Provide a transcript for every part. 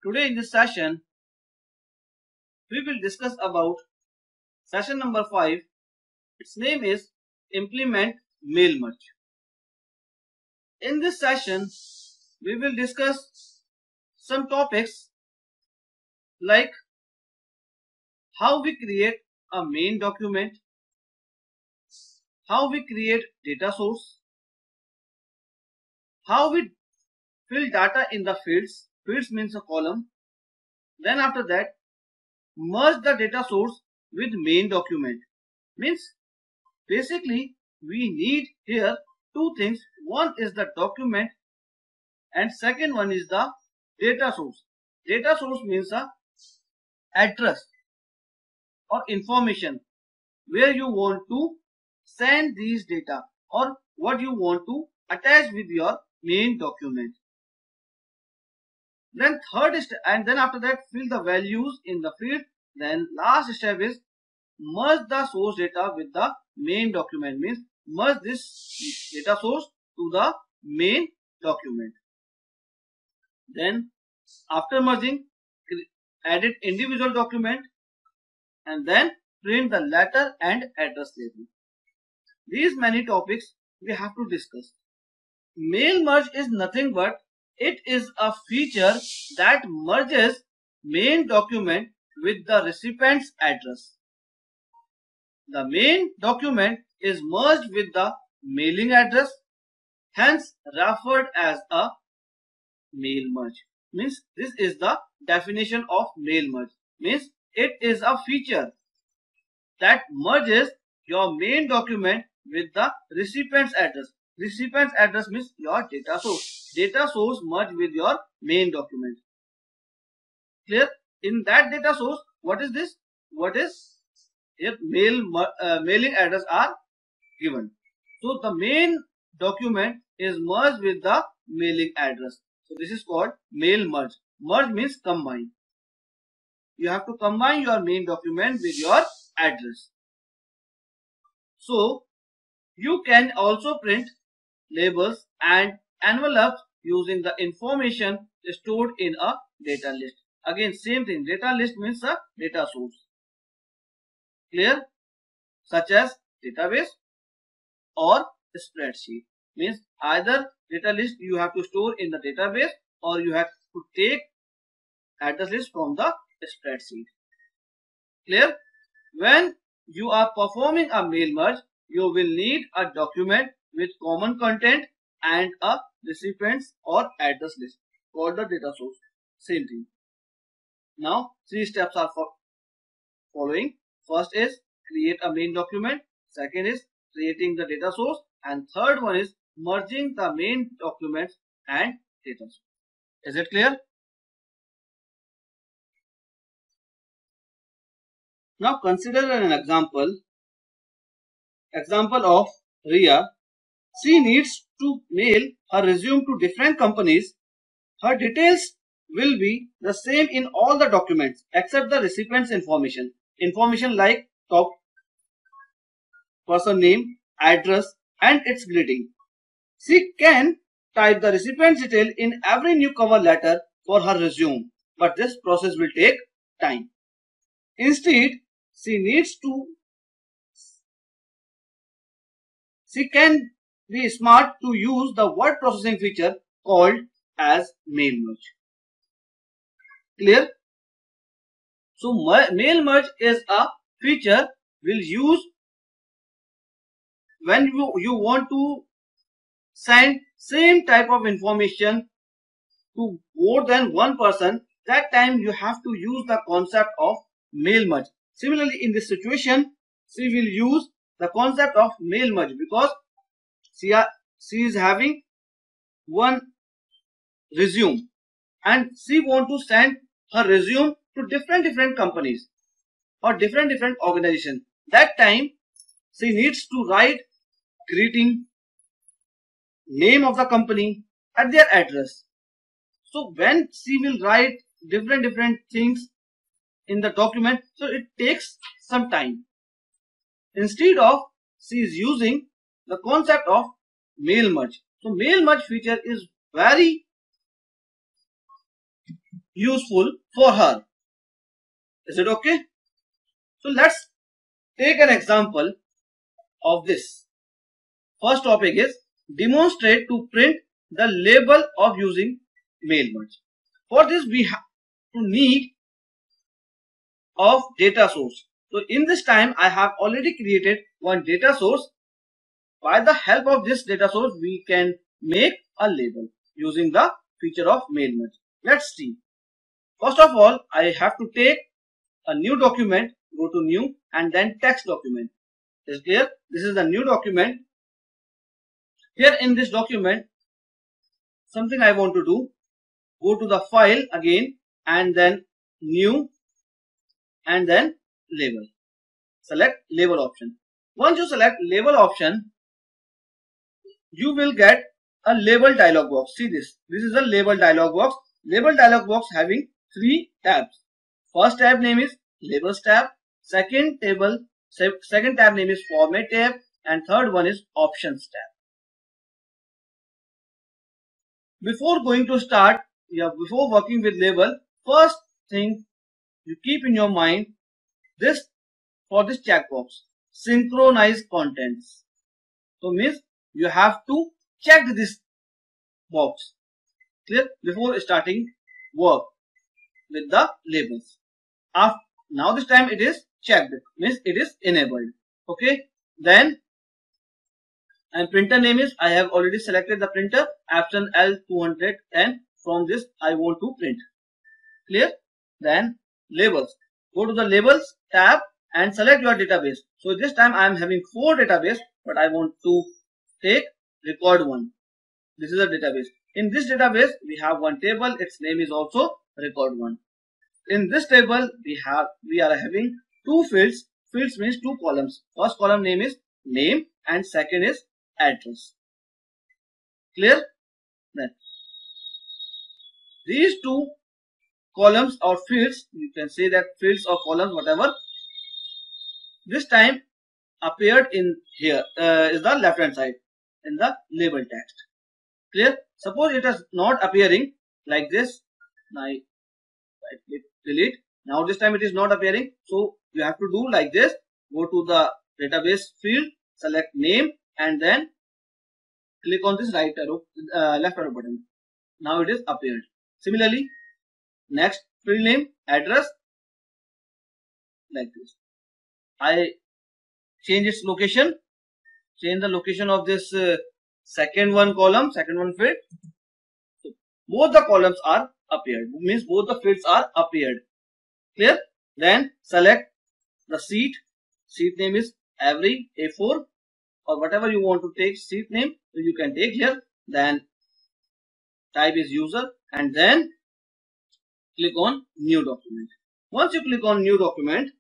Today in this session, we will discuss about session number 5. Its name is Implement Mail Merge. In this session, we will discuss some topics like how we create a main document, how we create data source, how we fill data in the fields. Fields means a column. Then after that, merge the data source with main document. Means basically we need here two things. One is the document and second one is the data source. Data source means a address or information where you want to send these data or what you want to attach with your main document. Then third is, and then after that fill the values in the field. Then last step is merge the source data with the main document. Means merge this data source to the main document. Then after merging, edit individual document and then print the letter and address label. These many topics we have to discuss. Mail merge is nothing but it is a feature that merges main document with the recipient's address. The main document is merged with the mailing address, hence referred as a mail merge. Means this is the definition of mail merge. Means it is a feature that merges your main document with the recipient's address. Recipient's address means your data source. Data source merge with your main document. Clear? In that data source, what is this? What is here? Mailing address are given. So the main document is merged with the mailing address. So this is called mail merge. Merge means combine. You have to combine your main document with your address. So you can also print labels and envelopes using the information stored in a data list. Again, same thing. Data list means a data source. Clear? Such as database or spreadsheet. Means either data list you have to store in the database or you have to take address list from the spreadsheet. Clear? When you are performing a mail merge, you will need a document with common content and a recipients or address list called the data source. Same thing. Now 3 steps are following. First is create a main document. Second is creating the data source. And third one is merging the main documents and data source. Is it clear? Now consider an example of Ria. She needs to mail her resume to different companies. Her details will be the same in all the documents except the recipient's information. Information like top, person name, address and its greeting. She can type the recipient's detail in every new cover letter for her resume, but this process will take time. Instead, she can be smart to use the word processing feature called as mail merge. Clear? So mail merge is a feature we'll use when you want to send same type of information to more than one person. That time you have to use the concept of mail merge. Similarly, in this situation, she will use the concept of mail merge because she is having one resume and she want to send her resume to different companies or different organizations. That time she needs to write greeting, name of the company and their address. So when she will write different things in the document, so it takes some time. Instead of, she is using the concept of mail merge. So mail merge feature is very useful for her. Is it okay? So let's take an example of this. First topic is demonstrate to print the label of using mail merge. For this we have to need of data source. So in this time I have already created one data source. By the help of this data source we can make a label using the feature of mail merge. Let's see. First of all, I have to take a new document, go to new and then text document. Is clear? This is the new document. Here in this document, something I want to do, go to the file again and then new and then label. Select label option. Once you select label option, you will get a label dialog box. See this. This is a label dialog box. Label dialog box having 3 tabs. First tab name is labels tab. Second tab name is format tab. And third one is options tab. Before going to start, before working with label, first thing you keep in your mind this for this checkbox, synchronize contents. So means you have to check this box clear before starting work with the labels. Now this time it is checked, means it is enabled. Okay, then and printer name is, I have already selected the printer Epson L200 and from this I want to print. Clear? Then labels. Go to the labels tab and select your database. So this time I am having 4 database, but I want to take record one. This is a database. In this database we have one table, its name is also record one. In this table we are having 2 fields. Fields means 2 columns. First column name is name and second is address. Clear? Then these 2 columns or fields, you can say that fields or columns, whatever, this time appeared in here is the left hand side in the label text. Clear? Suppose it is not appearing like this. Now I click delete. Now this time it is not appearing, so you have to do like this. Go to the database field, select name and then click on this left arrow button. Now it is appeared. Similarly, next field name, address, like this. I change its location, change the location of this second one column, second one field. So both the columns are appeared, means both the fields are appeared. Clear? Then select the sheet. Sheet name is every A4 or whatever you want to take sheet name, so you can take here. Then type is user and then click on new document. Once you click on new document,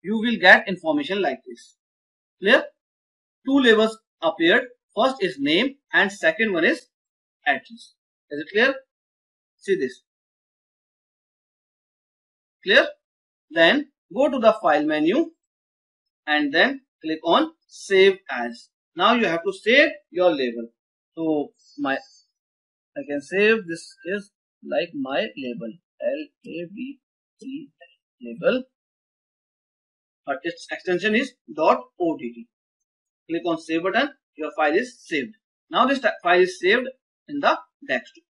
you will get information like this. Clear? 2 labels appeared. First is name and second one is address. Is it clear? See this. Clear? Then go to the file menu and then click on save as. Now you have to save your label. So I can save this is like my label, LABEL label, but its extension is .ott. Click on save button. Your file is saved. Now this file is saved in the desktop.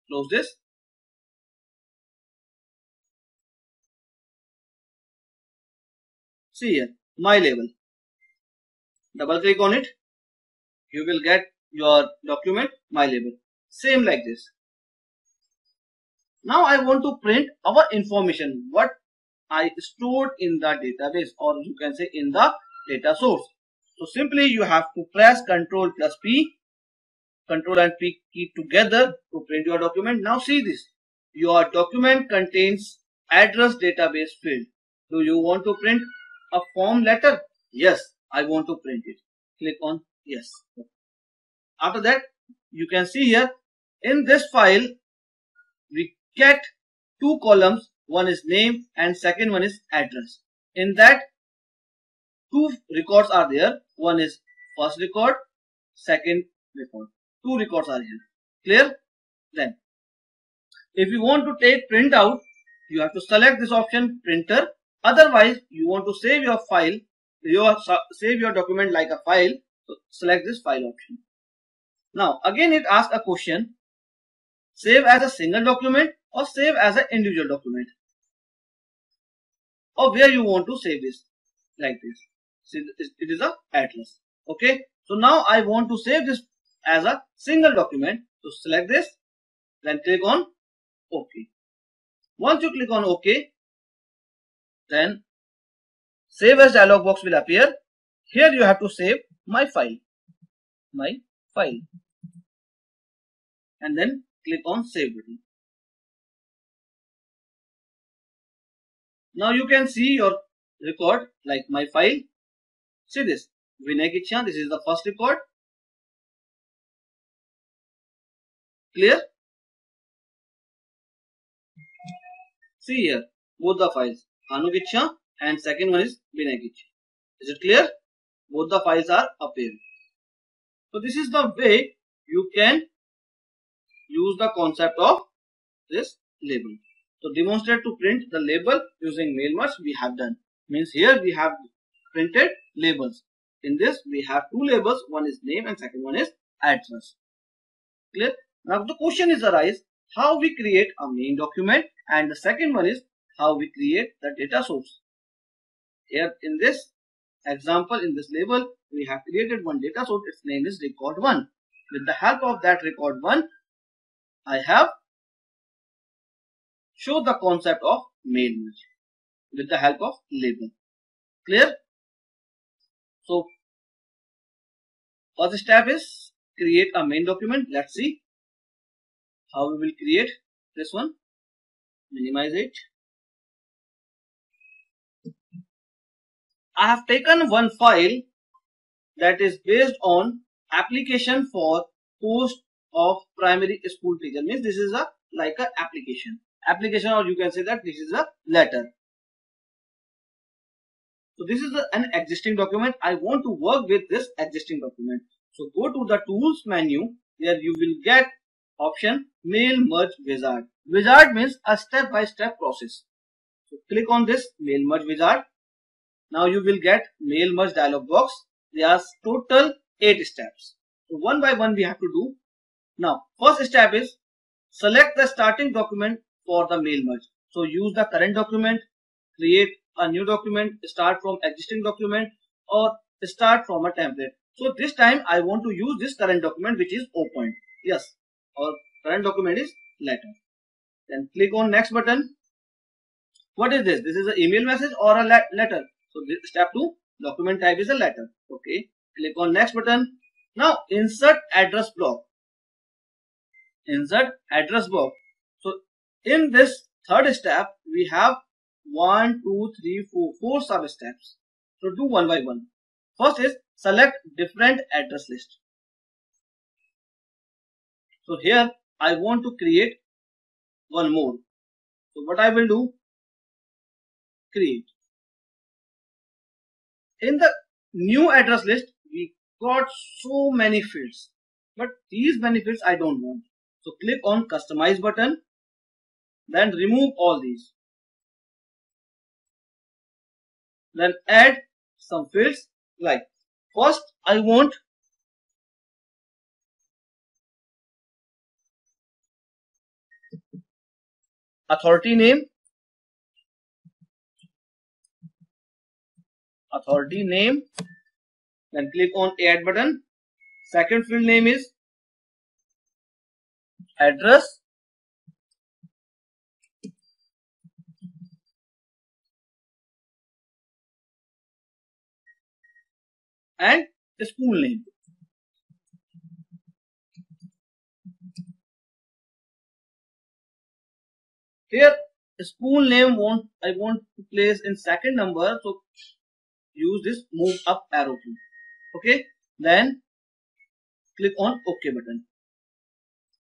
Close this. See here, my label. Double click on it. You will get your document, my label. Same like this. Now I want to print our information, what I stored in the database, or you can say in the data source. So simply you have to press Ctrl plus P, Ctrl and P key together to print your document. Now see this. Your document contains address database field. Do you want to print a form letter? Yes, I want to print it. Click on yes. After that, you can see here in this file we get 2 columns. One is name and second one is address. In that 2 records are there. One is first record, second record. 2 records are here. Clear? Then If you want to take print out, you have to select this option printer. Otherwise, you want to save your file, save your document like a file, so select this file option. Now again it asks a question, save as a single document or save as an individual document, or where you want to save this, like this. See, it is a atlas. Okay, so now I want to save this as a single document, so select this, then click on OK. Once you click on OK, then save as dialog box will appear. Here you have to save my file, and then click on save button. Now you can see your record like my file. See this, Vinay Kichyan, this is the first record. Clear? See here, both the files, Anu Kichyan and second one is Vinay Kichyan. Is it clear? Both the files are appearing. So this is the way you can use the concept of this label. So demonstrate to print the label using mail merge we have done. Means here we have printed labels. In this we have two labels, one is name and second one is address. Clear? Now the question is arise, how we create a main document, and the second one is how we create the data source. Here in this example, in this label, we have created one data source, its name is record 1. With the help of that record 1, I have shown the concept of mail merge with the help of label. Clear? So first step is create a main document. Let's see how we will create this one. Minimize it. I have taken one file that is based on application for post of primary school teacher. Means this is like a application, or you can say that this is a letter. So this is an existing document. I want to work with this existing document. So go to the tools menu, where you will get option mail merge wizard. Wizard means a step-by-step process. So click on this mail merge wizard. Now you will get mail merge dialog box. There are total 8 steps. So one by one we have to do. Now first step is select the starting document for the mail merge. So use the current document, create a new document, start from existing document, or start from a template. So this time I want to use this current document, which is opened. Yes, our current document is letter. Then click on next button. What is this? This is an email message or a letter. So this step 2, document type is a letter. Okay, click on next button. Now insert address block. Insert address block. So in this third step we have 1, 2, 3, 4 sub steps. So do one by one. First is select different address list. So here I want to create one more. So what I will do, create. In the new address list we got so many fields, but these many fields I don't want. So click on customize button, then remove all these. Then add some fields, like first I want authority name, then click on add button. Second field name is address, and school name. Here school name I want to place in second number, so use this move up arrow key. Okay, then click on OK button.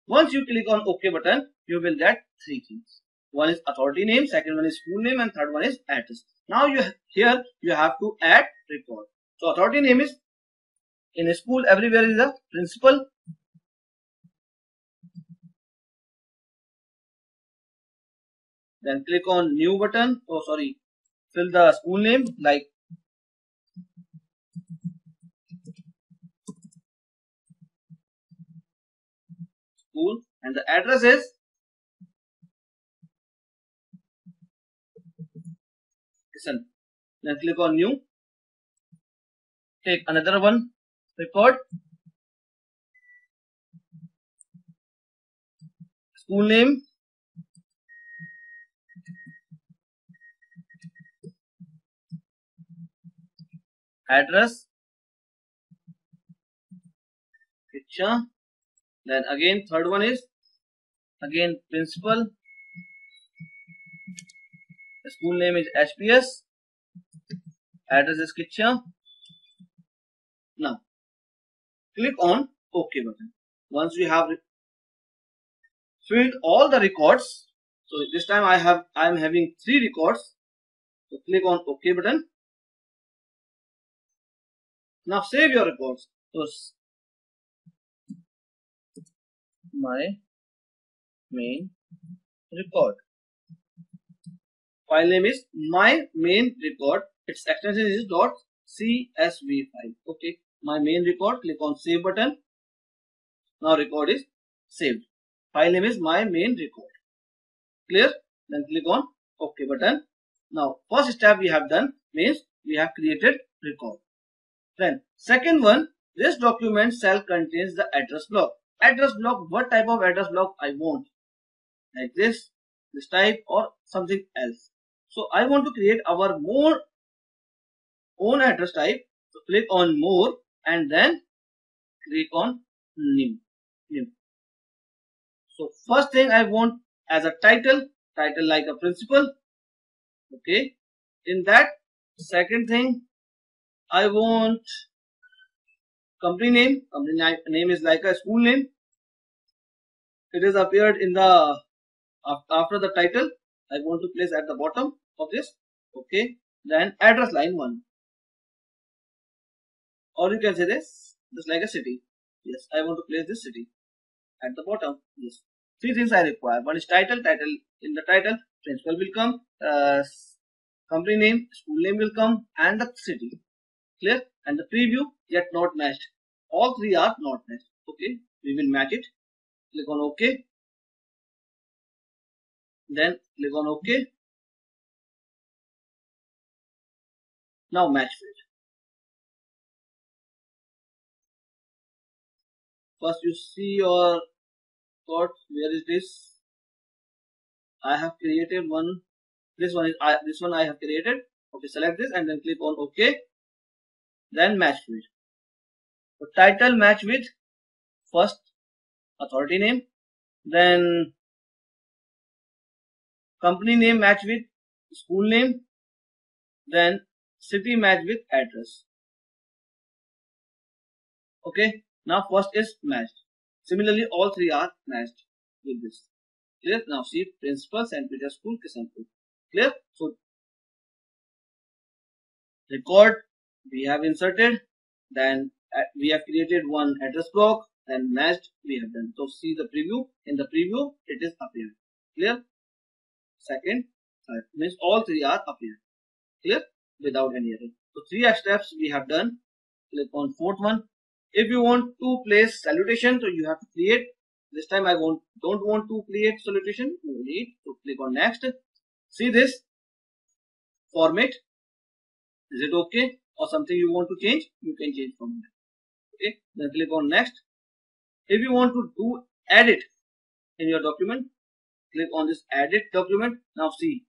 Once you click on OK button, you will get 3 things. One is authority name, second one is school name, and third one is address. Now here you have to add record. So authority name is, in a school everywhere is a principal. Then click on new button. Oh, sorry. Fill the school name like school, and the address is listen. Then click on new. Take another one. Record school name, address, picture. Then again third one is again principal. The school name is HPS. Address is picture. Now click on OK button. Once we have filled all the records, so this time I am having 3 records. So click on OK button. Now save your records. So my main record. File name is my main record. Its extension is .csv file. Okay, my main record. Click on save button. Now record is saved. File name is my main record. Clear? Then click on OK button. Now first step we have done means we have created record. Then second one, this document cell contains the address block. Address block, what type of address block I want? Like this type or something else. So I want to create our more own address type. So click on more and then click on new. So first thing I want as a title like a principal. Okay. In that second thing I want company name. Company name is like a school name. It is appeared in the after the title. I want to place at the bottom of this. Okay. Then address line 1. Or you can say this just like a city. Yes, I want to place this city at the bottom. Yes. 3 things I require. One is title. In the title, principal will come, company name, school name will come, and the city. Clear? And the preview yet not matched. All 3 are not matched. Okay, we will match it. Click on OK. Then click on OK. Now match field. First you see your thought. Where is this? I have created one. This one I have created. Okay, select this and then click on OK. Then match field. So title match with first authority name, then company name match with school name, then city match with address. Okay, now first is matched. Similarly, all 3 are matched with this. Clear? Now see principal St. Peter's School, Kishanpur. Clear? So record we have inserted, then we have created one address block, then matched we have done. So see the preview. In the preview it is appeared. Clear? Second, third means all 3 are appeared. Clear? Without any error. So 3 steps we have done. Click on fourth one. If you want to place salutation, so you have to create. This time I don't want to create salutation. No need. So click on next. See this format. Is it okay? Or something you want to change? You can change from there. Okay. Then click on next. If you want to do edit in your document, click on this edit document. Now see.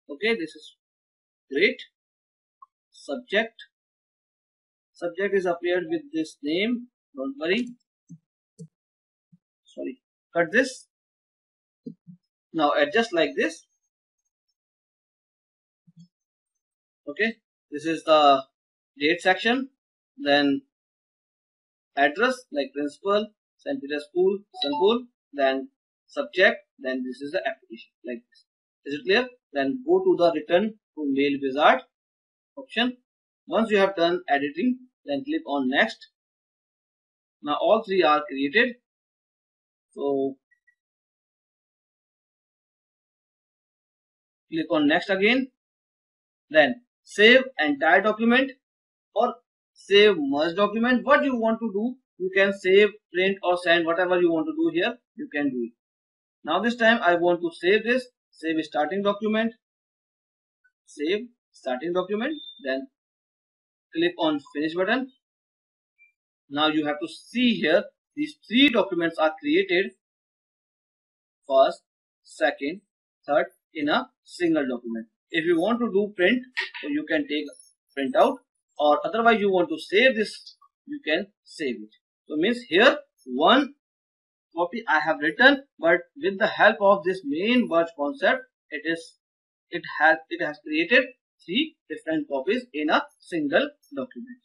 Okay, this is great. Subject is appeared with this name. Don't worry. Sorry. Cut this. Now adjust like this. Okay. This is the date section. Then address like principal, St. Peter's School, Kishanpur. Then subject. Then this is the application like this. Is it clear? Then go to the return to mail wizard option. Once you have done editing, then click on next. Now all 3 are created. So Click on next again. Then save entire document or save merge document. What you want to do, you can save, print or send, whatever you want to do here, you can do it. Now this time I want to save this. Save starting document. Save starting document. Then click on finish button. Now you have to see here, these 3 documents are created, first, second, third, in a single document. If you want to do print, so you can take print out, or otherwise you want to save this, you can save it. So means here one copy I have written, but with the help of this main merge concept, it has created 3 different copies in a single document.